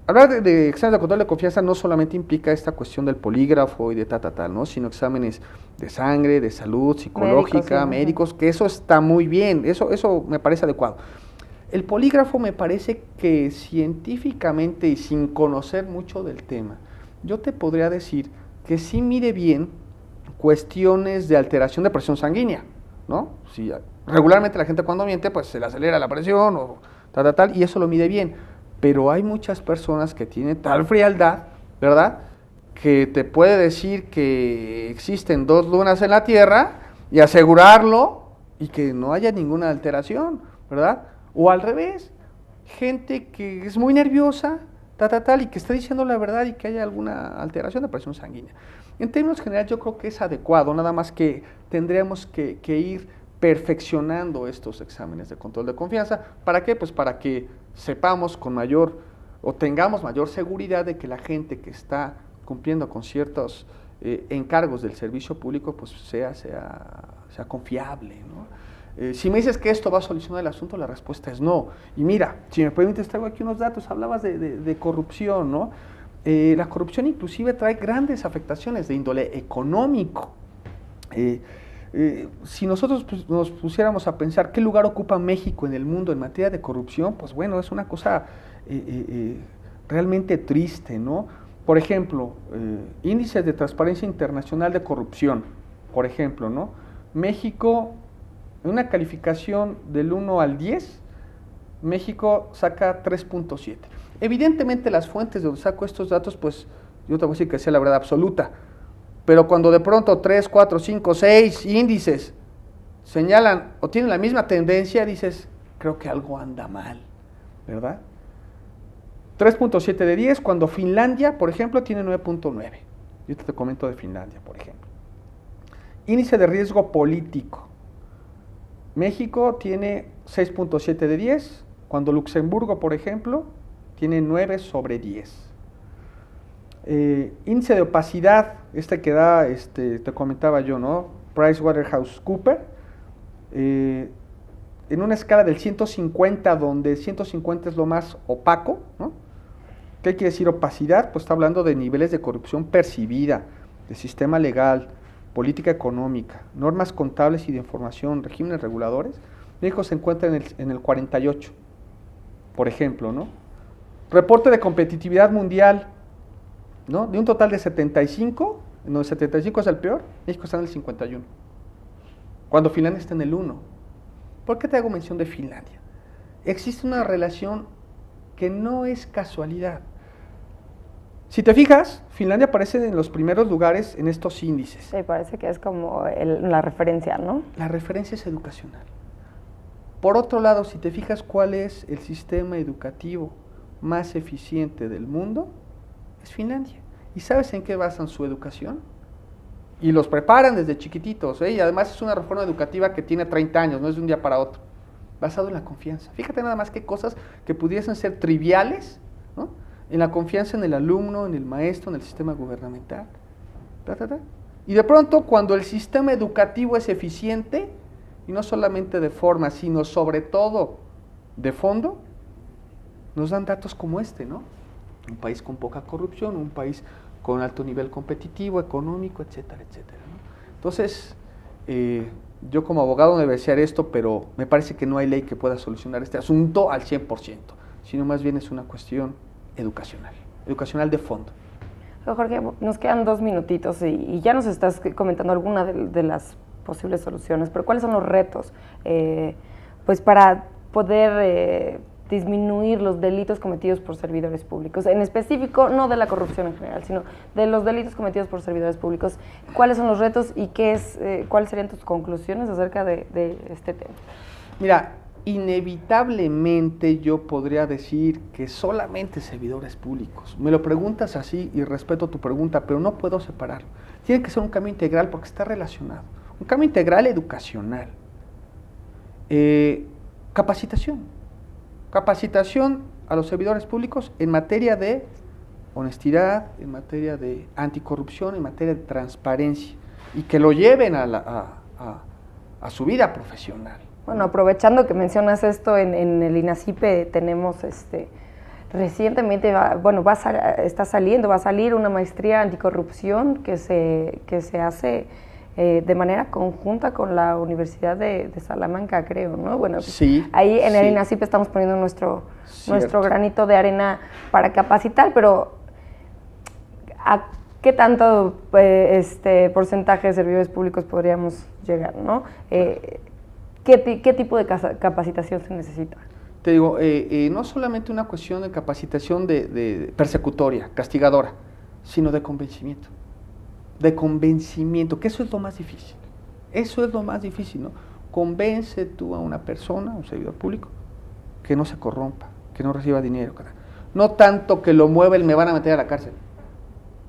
Hablar de exámenes de control de confianza no solamente implica esta cuestión del polígrafo y de tal, ¿no?, sino exámenes de sangre, de salud, psicológica, médicos, que eso está muy bien, eso me parece adecuado. El polígrafo me parece que científicamente y sin conocer mucho del tema, yo te podría decir que sí mide bien cuestiones de alteración de presión sanguínea, ¿no? Si regularmente la gente cuando miente, pues se le acelera la presión o tal, y eso lo mide bien. Pero hay muchas personas que tienen tal frialdad, ¿verdad?, que te puede decir que existen 2 lunas en la Tierra y asegurarlo y que no haya ninguna alteración, ¿verdad? O al revés, gente que es muy nerviosa, y que está diciendo la verdad y que haya alguna alteración de presión sanguínea. En términos generales yo creo que es adecuado, nada más que tendríamos que ir perfeccionando estos exámenes de control de confianza. ¿Para qué? Pues para que sepamos con mayor o tengamos mayor seguridad de que la gente que está cumpliendo con ciertos encargos del servicio público pues sea confiable, ¿no? Si me dices que esto va a solucionar el asunto, la respuesta es no. Y mira, si me permites, traigo aquí unos datos. Hablabas de corrupción, ¿no? La corrupción inclusive trae grandes afectaciones de índole económico. Si nosotros nos pusiéramos a pensar qué lugar ocupa México en el mundo en materia de corrupción, pues bueno, es una cosa realmente triste, ¿no? Por ejemplo, índices de transparencia internacional de corrupción, por ejemplo, ¿no? México, en una calificación del 1 al 10, México saca 3.7. Evidentemente las fuentes de donde saco estos datos, pues yo te voy a decir que sea la verdad absoluta, pero cuando de pronto 3, 4, 5, 6 índices señalan o tienen la misma tendencia, dices, creo que algo anda mal, ¿verdad? 3.7 de 10, cuando Finlandia, por ejemplo, tiene 9.9. Yo te comento de Finlandia, por ejemplo. Índice de riesgo político. México tiene 6.7 de 10, cuando Luxemburgo, por ejemplo, tiene 9 sobre 10. Índice de opacidad, que da, te comentaba yo, ¿no? PricewaterhouseCoopers, en una escala del 150, donde 150 es lo más opaco, ¿no? ¿Qué quiere decir opacidad? Pues está hablando de niveles de corrupción percibida, de sistema legal, política económica, normas contables y de información, regímenes reguladores. México se encuentra en el 48, por ejemplo, ¿no? Reporte de competitividad mundial, ¿no? De un total de 75, en donde 75 es el peor, México está en el 51, cuando Finlandia está en el 1. ¿Por qué te hago mención de Finlandia? Existe una relación que no es casualidad. Si te fijas, Finlandia aparece en los primeros lugares en estos índices. Sí, parece que es como la referencia, ¿no? La referencia es educacional. Por otro lado, si te fijas cuál es el sistema educativo más eficiente del mundo, es Finlandia. ¿Y sabes en qué basan su educación? Y los preparan desde chiquititos, ¿eh? Y además es una reforma educativa que tiene 30 años, no es de un día para otro, basado en la confianza. Fíjate nada más qué cosas que pudiesen ser triviales, ¿no? En la confianza en el alumno, en el maestro, en el sistema gubernamental. Y de pronto, cuando el sistema educativo es eficiente, y no solamente de forma, sino sobre todo de fondo, nos dan datos como ¿no? Un país con poca corrupción, un país con alto nivel competitivo, económico, etcétera, etcétera, ¿no? Entonces, yo como abogado debo desear esto, pero me parece que no hay ley que pueda solucionar este asunto al 100%, sino más bien es una cuestión educacional de fondo. Jorge, nos quedan 2 minutitos y ya nos estás comentando alguna de las posibles soluciones, pero ¿cuáles son los retos? Pues para poder disminuir los delitos cometidos por servidores públicos, en específico no de la corrupción en general, sino de los delitos cometidos por servidores públicos. ¿Cuáles son los retos y cuáles serían tus conclusiones acerca de este tema? Mira, inevitablemente yo podría decir que solamente servidores públicos. Me lo preguntas así y respeto tu pregunta, pero no puedo separarlo. Tiene que ser un cambio integral porque está relacionado. Un cambio integral educacional. Capacitación a los servidores públicos en materia de honestidad, en materia de anticorrupción, en materia de transparencia, y que lo lleven a su vida profesional. Bueno, aprovechando que mencionas esto, en el INACIPE tenemos recientemente, va a salir una maestría anticorrupción que se hace de manera conjunta con la Universidad de Salamanca, creo, ¿no? Bueno, sí, ahí en el INACIPE estamos poniendo nuestro granito de arena para capacitar, pero ¿a qué tanto porcentaje de servidores públicos podríamos llegar, ¿no? ¿Qué tipo de capacitación se necesita? Te digo, no solamente una cuestión de capacitación de persecutoria, castigadora, sino de convencimiento. De convencimiento, que eso es lo más difícil. Eso es lo más difícil, ¿no? Convence tú a una persona, a un servidor público, que no se corrompa, que no reciba dinero. No tanto que lo mueva y me van a meter a la cárcel,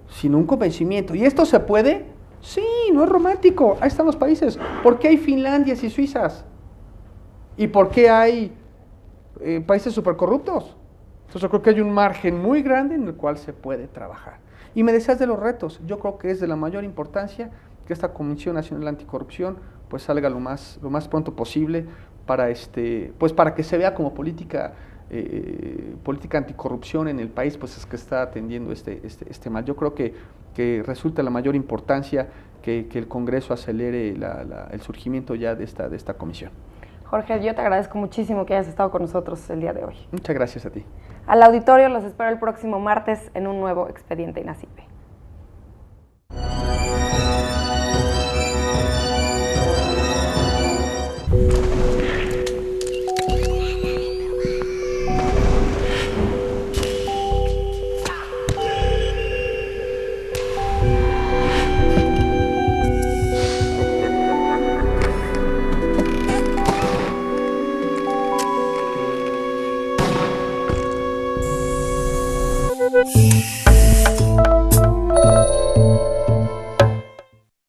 sino un convencimiento. ¿Y esto se puede? Sí, no es romántico. Ahí están los países. ¿Por qué hay Finlandias y Suizas? ¿Y por qué hay países súper corruptos? Entonces yo creo que hay un margen muy grande en el cual se puede trabajar. Y me decías de los retos. Yo creo que es de la mayor importancia que esta Comisión Nacional Anticorrupción pues salga lo más pronto posible para para que se vea como política anticorrupción en el país, pues es que está atendiendo este mal. Yo creo que resulta la mayor importancia que el Congreso acelere el surgimiento ya de esta comisión. Jorge, yo te agradezco muchísimo que hayas estado con nosotros el día de hoy. Muchas gracias a ti. Al auditorio los espero el próximo martes en un nuevo Expediente INACIPE.